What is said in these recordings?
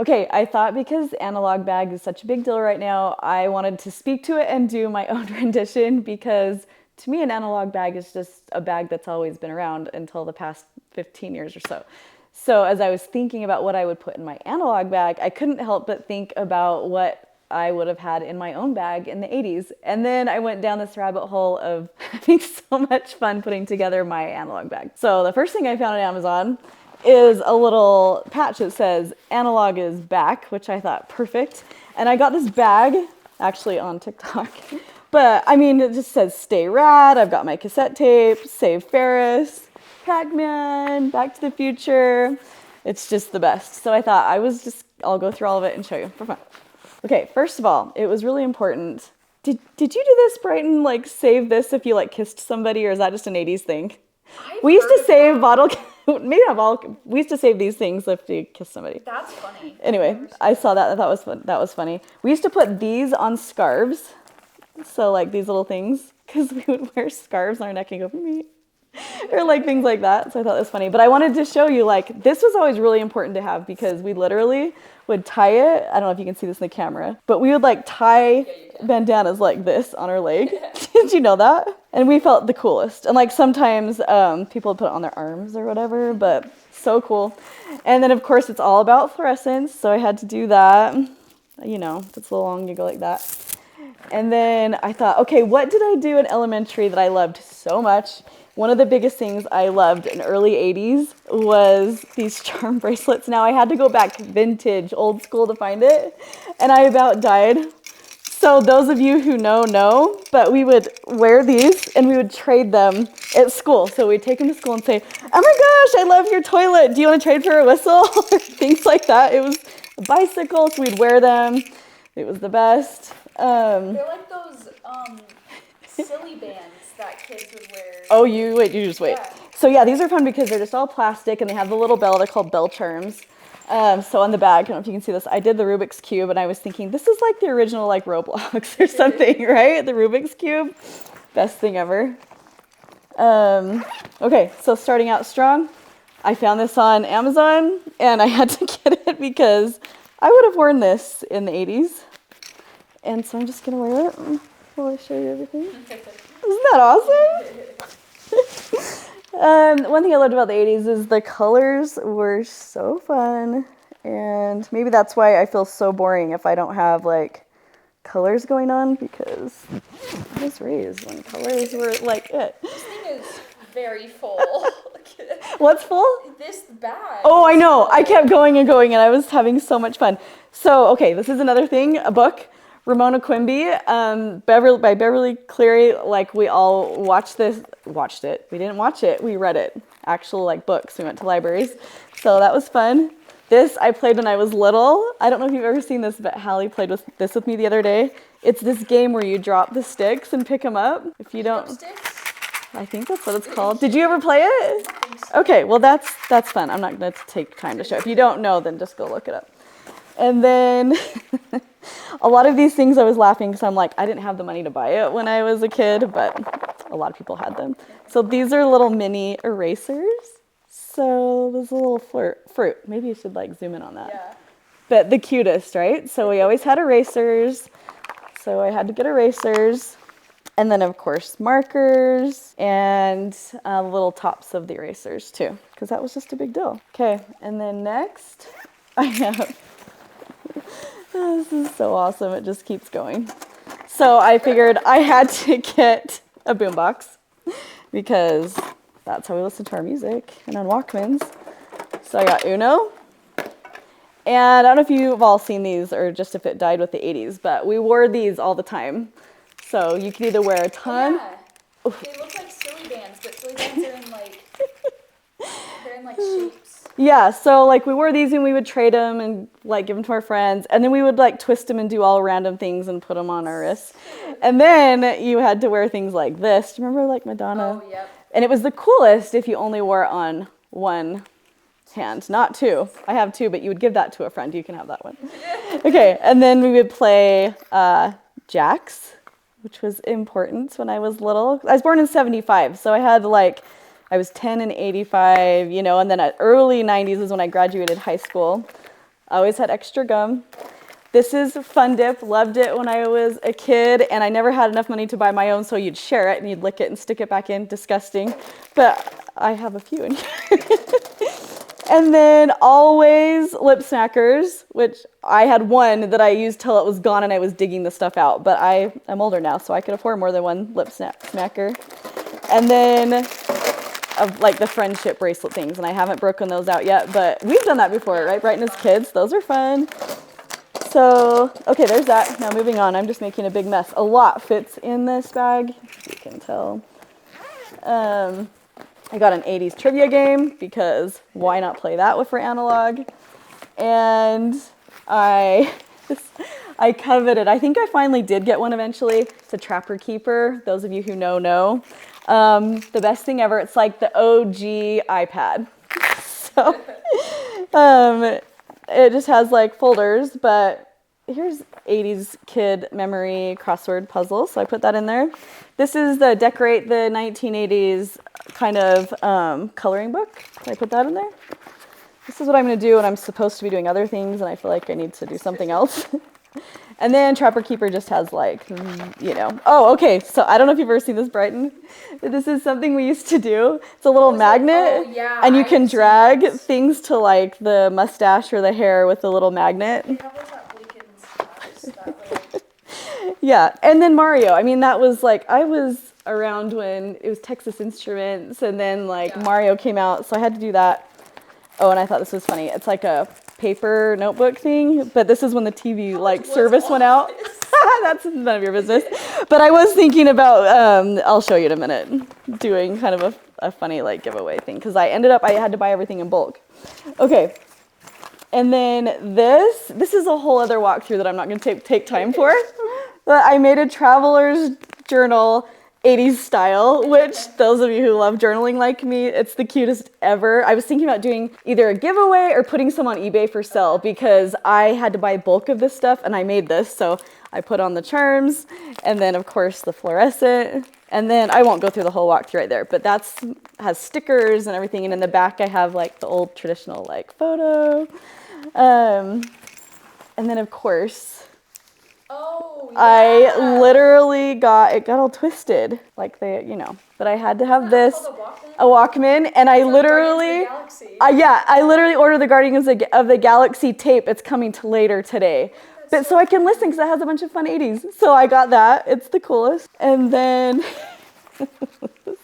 Okay, I thought because analog bag is such a big deal right now, I wanted to speak to it and do my own rendition because to me an analog bag is just a bag that's always been around until the past 15 years or so. So as I was thinking about what I would put in my analog bag, I couldn't help but think about what I would have had in my own bag in the 80s. And then I went down this rabbit hole of having so much fun putting together my analog bag. So the first thing I found on Amazon is a little patch that says analog is back, which I thought perfect. And I got this bag actually on TikTok. But I mean, it just says stay rad. I've got my cassette tape, Save Ferris, Pac-Man, Back to the Future. It's just the best. So I thought I'll go through all of it and show you for fun. Okay, first of all, it was really important. Did you do this, Brighton? Like save this if you like kissed somebody, or is that just an 80s thing? We used to save bottle, maybe not bottle, we used to save these things if you kiss somebody. That's funny. Anyway, I saw that, that was fun. That was funny. We used to put these on scarves. So like these little things, because we would wear scarves on our neck and go, me. Or like things like that. So I thought it was funny. But I wanted to show you, like, this was always really important to have because we literally would tie it. I don't know if you can see this in the camera, but we would like tie bandanas like this on our leg. Did you know that? And we felt the coolest. And like sometimes people would put it on their arms or whatever, but so cool. And then of course it's all about fluorescence. So I had to do that. You know, if it's a little long, you go like that. And then I thought, okay, what did I do in elementary that I loved so much? One of the biggest things I loved in early 80s was these charm bracelets. Now I had to go back vintage, old school to find it, and I about died. So those of you who know, but we would wear these and we would trade them at school. So we'd take them to school and say, oh my gosh, I love your toilet. Do you want to trade for a whistle? Or things like that. It was a bicycle, so we'd wear them. It was the best. They're like those silly bands that kids would wear. Oh, you just wait. Yeah. So yeah, these are fun because they're just all plastic and they have the little bell. They're called bell charms. So on the back, I don't know if you can see this, I did the Rubik's Cube and I was thinking this is like the original like Roblox or something, right? The Rubik's Cube, best thing ever. Okay, so starting out strong, I found this on Amazon and I had to get it because I would have worn this in the 80s. And so I'm just gonna wear it while I show you everything. Isn't that awesome? One thing I loved about the 80s is the colors were so fun. And maybe that's why I feel so boring if I don't have like colors going on, because I was raised when colors were like it. This thing is very full. What's full? This bag. Oh, I know. I kept going and going and I was having so much fun. So, okay, this is another thing, a book. Ramona Quimby, by Beverly Cleary. Like we all watched it. We didn't watch it. We read it. Actual like books. We went to libraries. So that was fun. This I played when I was little. I don't know if you've ever seen this, but Hallie played this with me the other day. It's this game where you drop the sticks and pick them up. If you don't, I think that's what it's called. Did you ever play it? Okay, well that's fun. I'm not going to take time to show. If you don't know, then just go look it up. And then a lot of these things I was laughing because I'm like, I didn't have the money to buy it when I was a kid, but a lot of people had them. So these are little mini erasers. So there's a little fruit. Maybe you should like zoom in on that. Yeah. But the cutest, right? So we always had erasers. So I had to get erasers. And then of course markers and little tops of the erasers too, because that was just a big deal. Okay, and then next I have... Oh, this is so awesome. It just keeps going. So I figured I had to get a boombox because that's how we listen to our music and on Walkmans. So I got Uno. And I don't know if you've all seen these or just if it died with the 80s, but we wore these all the time. So you could either wear a ton. Yeah. They look like silly bands, but silly bands are in like, they're in like shapes. Yeah, so like we wore these and we would trade them and like give them to our friends. And then we would like twist them and do all random things and put them on our wrists. And then you had to wear things like this. Do you remember like Madonna? Oh, yep. And it was the coolest if you only wore it on one hand, not two. I have two, but you would give that to a friend. You can have that one. Okay, and then we would play jacks, which was important when I was little. I was born in 75, so I had like... I was 10 in 85, you know, and then at early 90s is when I graduated high school. Always had extra gum. This is Fun Dip. Loved it when I was a kid, and I never had enough money to buy my own, so you'd share it and you'd lick it and stick it back in. Disgusting. But I have a few in here. And then always lip smackers, which I had one that I used till it was gone and I was digging the stuff out. But I am older now, so I could afford more than one lip smacker. And then of like the friendship bracelet things, and I haven't broken those out yet, but we've done that before, right? Brighton as kids, those are fun. So, okay, there's that. Now moving on, I'm just making a big mess. A lot fits in this bag, if you can tell. I got an 80s trivia game because why not play that with for analog? And I coveted, I think I finally did get one eventually. It's a Trapper Keeper. Those of you who know. The best thing ever. It's like the OG iPad. So it just has like folders, but here's 80s kid memory crossword puzzle. So I put that in there. This is the Decorate the 1980s kind of coloring book. So I put that in there. This is what I'm going to do when I'm supposed to be doing other things and I feel like I need to do something else. And then Trapper Keeper just has like, you know. Oh, okay. So I don't know if you've ever seen this, Brighton. This is something we used to do. It's a little magnet. And you can drag things to like the mustache or the hair with the little magnet. Yeah. And then Mario. I mean, that was like, I was around when it was Texas Instruments and then like Mario came out. So I had to do that. Oh, and I thought this was funny. It's like a paper notebook thing, but this is when the TV like service went out. That's none of your business. But I was thinking about, I'll show you in a minute, doing kind of a funny like giveaway thing because I had to buy everything in bulk. Okay. And then this is a whole other walkthrough that I'm not going to take time for. But I made a traveler's journal 80s style, which those of you who love journaling like me, it's the cutest ever. I was thinking about doing either a giveaway or putting some on eBay for sale because I had to buy bulk of this stuff and I made this. So I put on the charms and then of course the fluorescent. And then I won't go through the whole walkthrough right there, but has stickers and everything. And in the back I have like the old traditional like photo. And then of course, I literally it got all twisted, like but I had to have this, a Walkman, and I literally ordered the Guardians of the Galaxy tape. It's coming to later today, but so I can listen because it has a bunch of fun 80s. So I got that. It's the coolest. And then this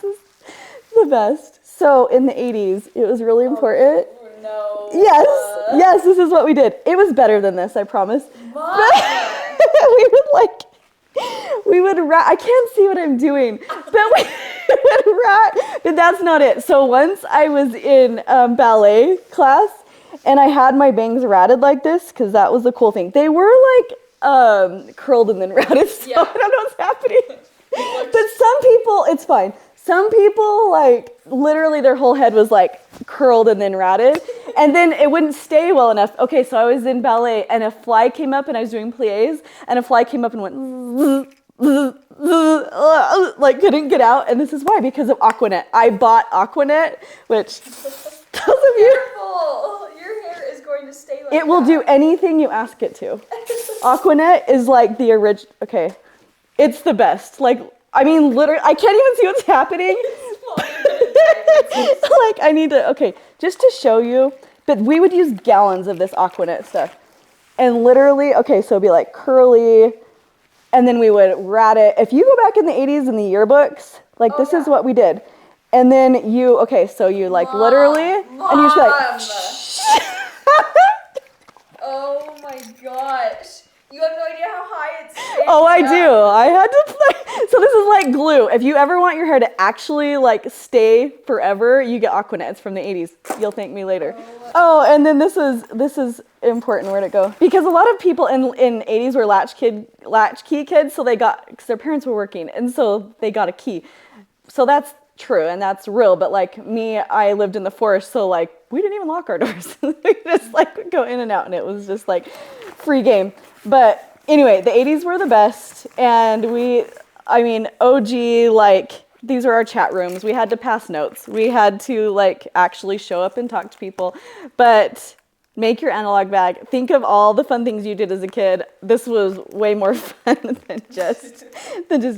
is the best. So in the 80s, it was really important. No. Yes, this is what we did. It was better than this, I promise. we would rat. I can't see what I'm doing, but we would rat. But that's not it. So once I was in ballet class, and I had my bangs ratted like this because that was the cool thing. They were like curled and then ratted. So I don't know what's happening. But some people, it's fine. Some people, like, literally their whole head was, like, curled and then ratted. And then it wouldn't stay well enough. Okay, so I was in ballet, and a fly came up, and I was doing pliés, and a fly came up and went, like, couldn't get out. And this is why, because of Aquanet. I bought Aquanet, which, those of you... Careful! Your hair is going to stay like It will do anything you ask it to. Aquanet is, like, the original... Okay, it's the best. Like... I mean, literally, I can't even see what's happening. Like, I need to, okay, just to show you, but we would use gallons of this Aquanet stuff. And literally, okay, so it'd be like curly, and then we would rat it. If you go back in the 80s in the yearbooks, like this is what we did. And then okay, so you like literally, and you just like, shh. Oh my gosh. You have no idea how high it's staying. Oh, I do. I had to play. So this is like glue. If you ever want your hair to actually like stay forever, you get Aquanet. It's from the 80s. You'll thank me later. Oh, and then this is important. Where'd it go? Because a lot of people in 80s were latchkey kids, so because their parents were working, and so they got a key. So that's true and that's real. But like me, I lived in the forest, so like we didn't even lock our doors. We just like go in and out, and it was just like free game. But anyway, the 80s were the best, and OG, like, these were our chat rooms. We had to pass notes. We had to, like, actually show up and talk to people. But Make your analog bag. Think of all the fun things you did as a kid. This was way more fun than just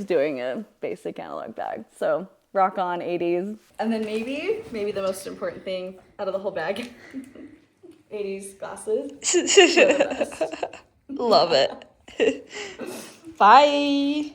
doing a basic analog bag. So rock on 80s. And then maybe the most important thing out of the whole bag, 80s glasses. Were the best. Love it. Bye.